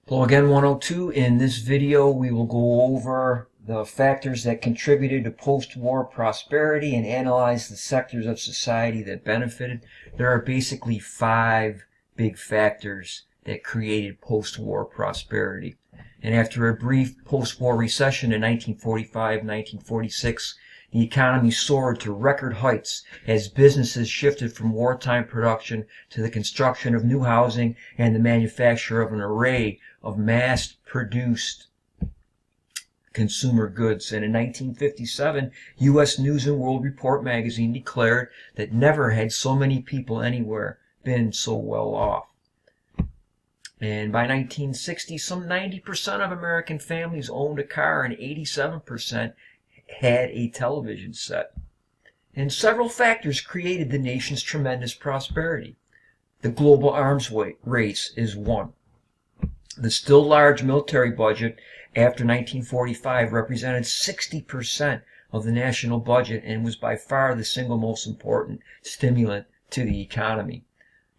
Hello again, 102. In this video, we will go over the factors that contributed to post-war prosperity and analyze the sectors of society that benefited. There are basically 5 big factors that created post-war prosperity. And after a brief post-war recession in 1945-1946, the economy soared to record heights as businesses shifted from wartime production to the construction of new housing and the manufacture of an array of mass-produced consumer goods. And in 1957, U.S. News and World Report magazine declared that never had so many people anywhere been so well off. And by 1960, some 90% of American families owned a car and 87% had a television set. And several factors created the nation's tremendous prosperity. The global arms race is one. The still large military budget after 1945 represented 60% of the national budget and was by far the single most important stimulant to the economy.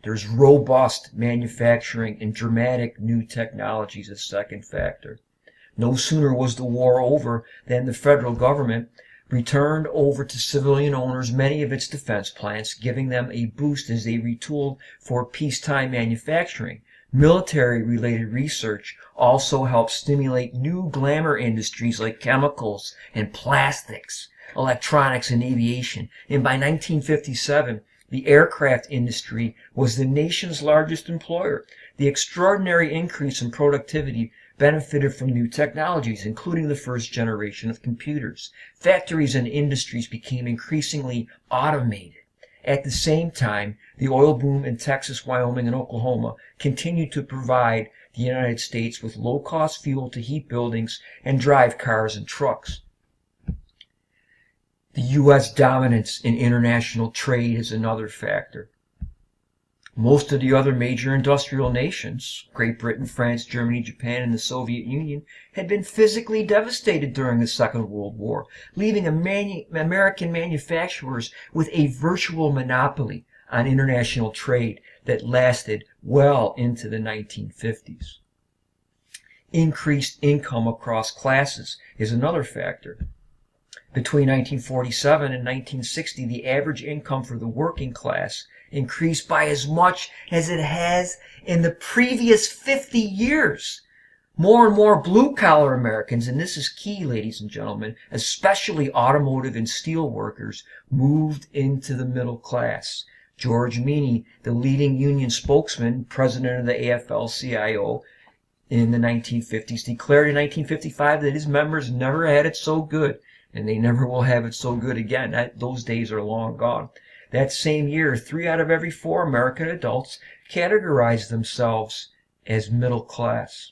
There's robust manufacturing and dramatic new technologies, a second factor. No sooner was the war over than the federal government returned over to civilian owners many of its defense plants, giving them a boost as they retooled for peacetime manufacturing. Military-related research also helped stimulate new glamour industries like chemicals and plastics, electronics, and aviation. And by 1957, the aircraft industry was the nation's largest employer. The extraordinary increase in productivity benefited from new technologies, including the first generation of computers. Factories and industries became increasingly automated. At the same time, the oil boom in Texas, Wyoming, and Oklahoma continued to provide the United States with low-cost fuel to heat buildings and drive cars and trucks. The U.S. dominance in international trade is another factor. Most of the other major industrial nations, Great Britain, France, Germany, Japan, and the Soviet Union, had been physically devastated during the Second World War, leaving American manufacturers with a virtual monopoly on international trade that lasted well into the 1950s. Increased income across classes is another factor. Between 1947 and 1960, the average income for the working class increased by as much as it has in the previous 50 years. More and more blue-collar Americans, and this is key, ladies and gentlemen, especially automotive and steel workers, moved into the middle class. George Meany, the leading union spokesman, president of the AFL-CIO in the 1950s, declared in 1955 that his members never had it so good, and they never will have it so good again. Those days are long gone. That same year, 3 out of every 4 American adults categorized themselves as middle class.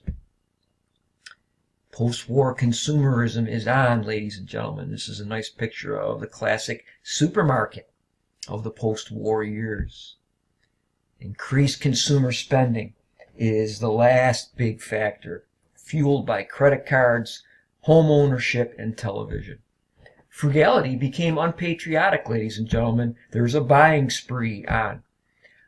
Post-war consumerism is on, ladies and gentlemen. This is a nice picture of the classic supermarket of the post-war years. Increased consumer spending is the last big factor, fueled by credit cards, home ownership, and television. Frugality became unpatriotic, ladies and gentlemen. There's a buying spree on.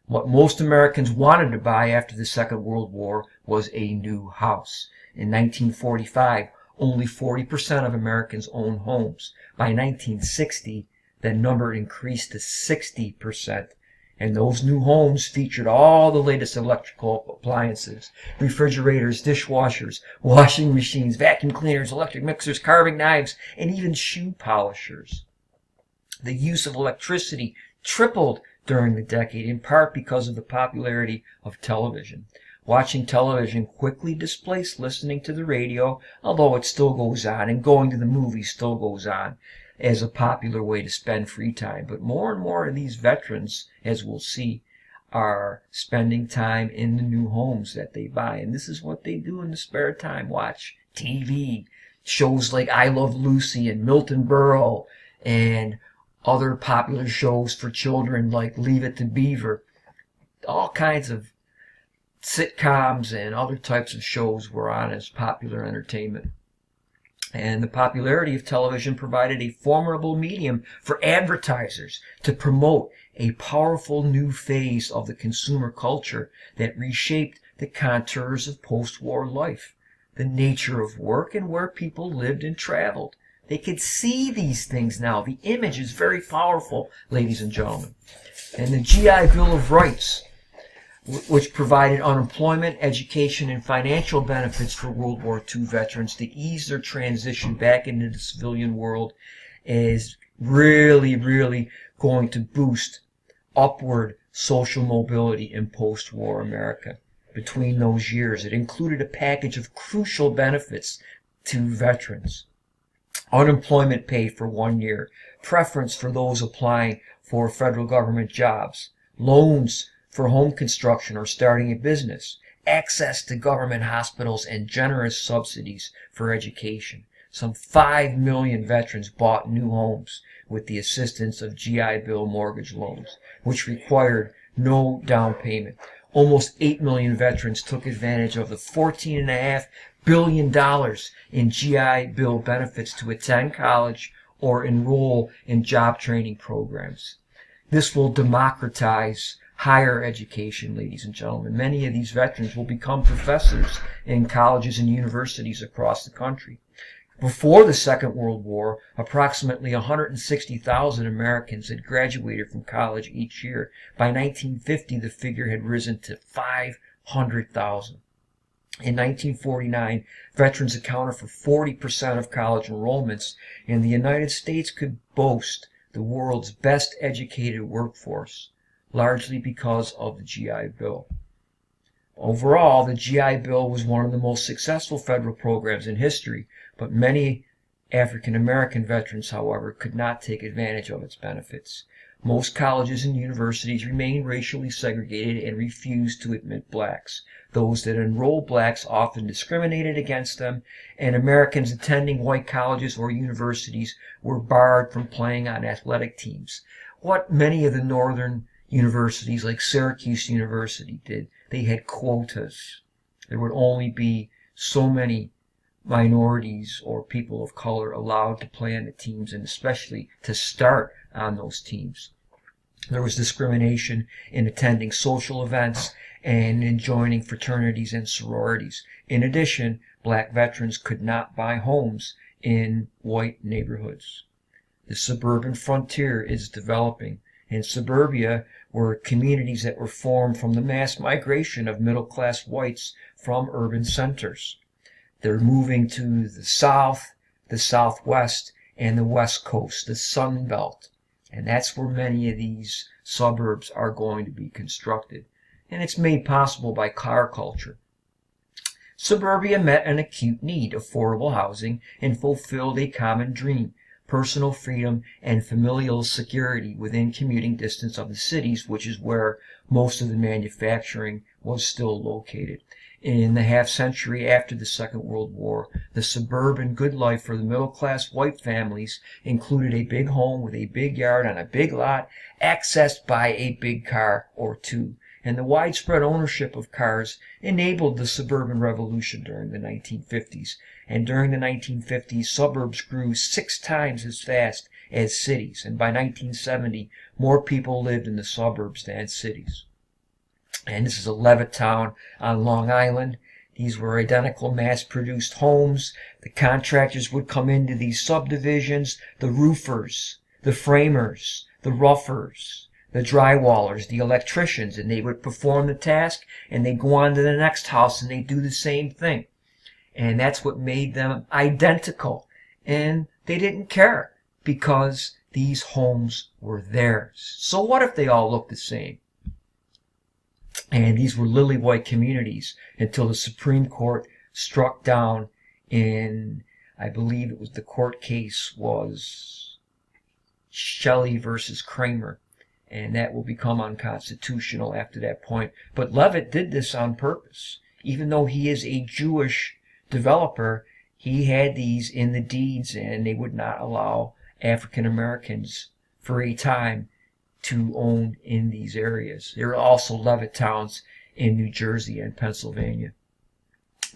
What most Americans wanted to buy after the Second World War was a new house. In 1945, only 40% of Americans owned homes. By 1960, that number increased to 60%. And those new homes featured all the latest electrical appliances: refrigerators, dishwashers, washing machines, vacuum cleaners, electric mixers, carving knives, and even shoe polishers. The use of electricity tripled during the decade, in part because of the popularity of television. Watching television quickly displaced listening to the radio, although it still goes on, and going to the movies still goes on as a popular way to spend free time. But more and more of these veterans, as we'll see, are spending time in the new homes that they buy. And this is what they do in the spare time: watch TV, shows like I Love Lucy and Milton Berle, and other popular shows for children like Leave It to Beaver. All kinds of sitcoms and other types of shows were on as popular entertainment. And the popularity of television provided a formidable medium for advertisers to promote a powerful new phase of the consumer culture that reshaped the contours of post-war life, the nature of work, and where people lived and traveled. They could see these things now. The image is very powerful, ladies and gentlemen. And the GI Bill of Rights, which provided unemployment, education, and financial benefits for World War II veterans to ease their transition back into the civilian world, is really, really going to boost upward social mobility in post-war America. Between those years, it included a package of crucial benefits to veterans. Unemployment pay for 1 year, preference for those applying for federal government jobs, loans for home construction or starting a business, access to government hospitals, and generous subsidies for education. Some 5 million veterans bought new homes with the assistance of GI Bill mortgage loans, which required no down payment. Almost 8 million veterans took advantage of the $14.5 billion in GI Bill benefits to attend college or enroll in job training programs. This will democratize higher education, ladies and gentlemen. Many of these veterans will become professors in colleges and universities across the country. Before the Second World War, approximately 160,000 Americans had graduated from college each year. By 1950, the figure had risen to 500,000. In 1949, veterans accounted for 40% of college enrollments, and the United States could boast the world's best educated workforce, largely because of the GI Bill. Overall, the GI Bill was one of the most successful federal programs in history, but many African American veterans, however, could not take advantage of its benefits. Most colleges and universities remained racially segregated and refused to admit blacks. Those that enrolled blacks often discriminated against them, and Americans attending white colleges or universities were barred from playing on athletic teams. What many of the northern universities, like Syracuse University, did, they had quotas. There would only be so many minorities or people of color allowed to play on the teams, and especially to start on those teams. There was discrimination in attending social events and in joining fraternities and sororities. In addition, black veterans could not buy homes in white neighborhoods. The suburban frontier is developing. In suburbia were communities that were formed from the mass migration of middle-class whites from urban centers. They're moving to the south, the southwest, and the west coast, the Sun Belt. And that's where many of these suburbs are going to be constructed. And it's made possible by car culture. Suburbia met an acute need, affordable housing, and fulfilled a common dream, personal freedom and familial security within commuting distance of the cities, which is where most of the manufacturing was still located. In the half-century after the Second World War, the suburban good life for the middle-class white families included a big home with a big yard on a big lot, accessed by a big car or two. And the widespread ownership of cars enabled the suburban revolution during the 1950s. And during the 1950s, suburbs grew 6 times as fast as cities. And by 1970, more people lived in the suburbs than cities. And this is a Levittown on Long Island. These were identical mass-produced homes. The contractors would come into these subdivisions, the roofers, the framers, the roughers, the drywallers, the electricians, and they would perform the task, and they'd go on to the next house, and they'd do the same thing. And that's what made them identical. And they didn't care, because these homes were theirs. So what if they all looked the same? And these were lily white communities until the Supreme Court struck down in, I believe it was, the court case was Shelley versus Kramer. And that will become unconstitutional after that point. But Levitt did this on purpose. Even though he is a Jewish developer, he had these in the deeds, and they would not allow African Americans for a time to own in these areas. There are also Levittowns in New Jersey and Pennsylvania.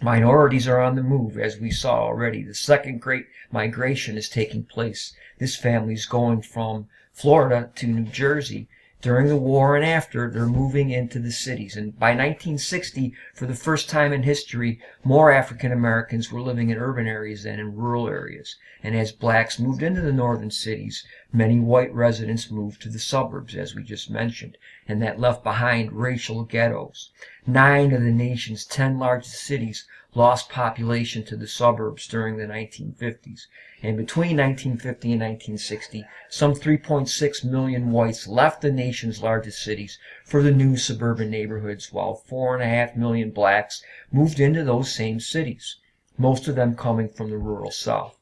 Minorities are on the move, as we saw already. The second great migration is taking place. This family is going from Florida to New Jersey During the war and after, they're moving into the cities. And by 1960, for the first time in history, more African Americans were living in urban areas than in rural areas. And as blacks moved into the northern cities, many white residents moved to the suburbs, as we just mentioned, and that left behind racial ghettos. 9 of the nation's 10 largest cities lost population to the suburbs during the 1950s. And between 1950 and 1960, some 3.6 million whites left the nation's largest cities for the new suburban neighborhoods, while 4.5 million blacks moved into those same cities, most of them coming from the rural South.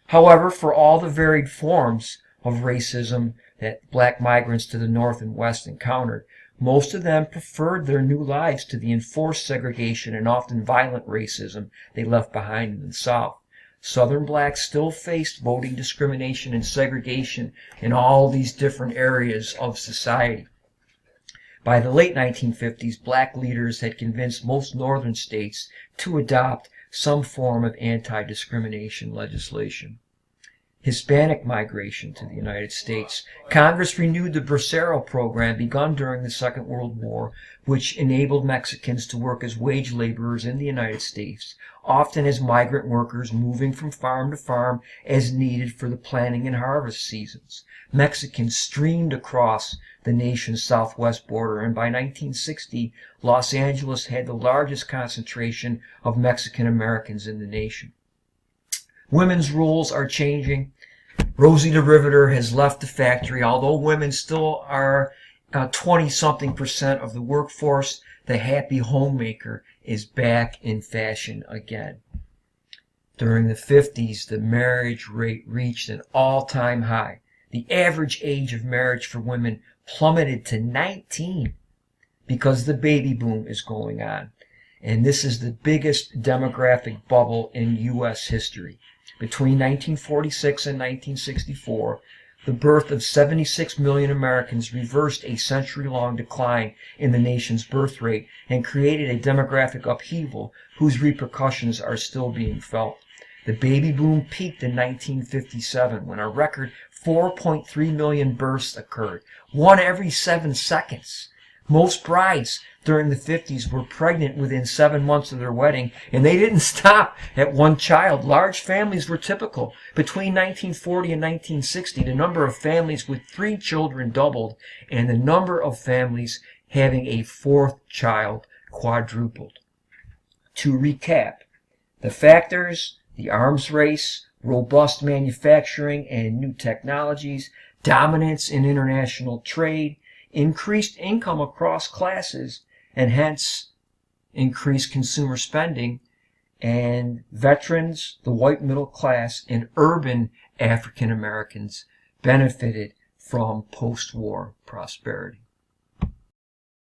However, for all the varied forms of racism that black migrants to the North and West encountered, most of them preferred their new lives to the enforced segregation and often violent racism they left behind in the South. Southern blacks still faced voting discrimination and segregation in all these different areas of society. By the late 1950s, black leaders had convinced most northern states to adopt some form of anti-discrimination legislation. Hispanic migration to the United States. Congress renewed the Bracero program begun during the Second World War, which enabled Mexicans to work as wage laborers in the United States, often as migrant workers moving from farm to farm as needed for the planting and harvest seasons. Mexicans streamed across the nation's southwest border, and by 1960, Los Angeles had the largest concentration of Mexican Americans in the nation. Women's roles are changing. Rosie the Riveter has left the factory. Although women still are 20-something% of the workforce, the happy homemaker is back in fashion again. During the 50s, the marriage rate reached an all-time high. The average age of marriage for women plummeted to 19 because the baby boom is going on. And this is the biggest demographic bubble in U.S. history. Between 1946 and 1964, the birth of 76 million Americans reversed a century-long decline in the nation's birth rate and created a demographic upheaval whose repercussions are still being felt. The baby boom peaked in 1957 when a record 4.3 million births occurred, 1 every 7 seconds. Most brides during the 50s were pregnant within 7 months of their wedding, and they didn't stop at 1 child. Large families were typical. Between 1940 and 1960, the number of families with 3 children doubled, and the number of families having a 4th child quadrupled. To recap, the factors: the arms race, robust manufacturing and new technologies, dominance in international trade, increased income across classes, and hence increased consumer spending, and veterans, the white middle class, and urban African Americans benefited from post-war prosperity.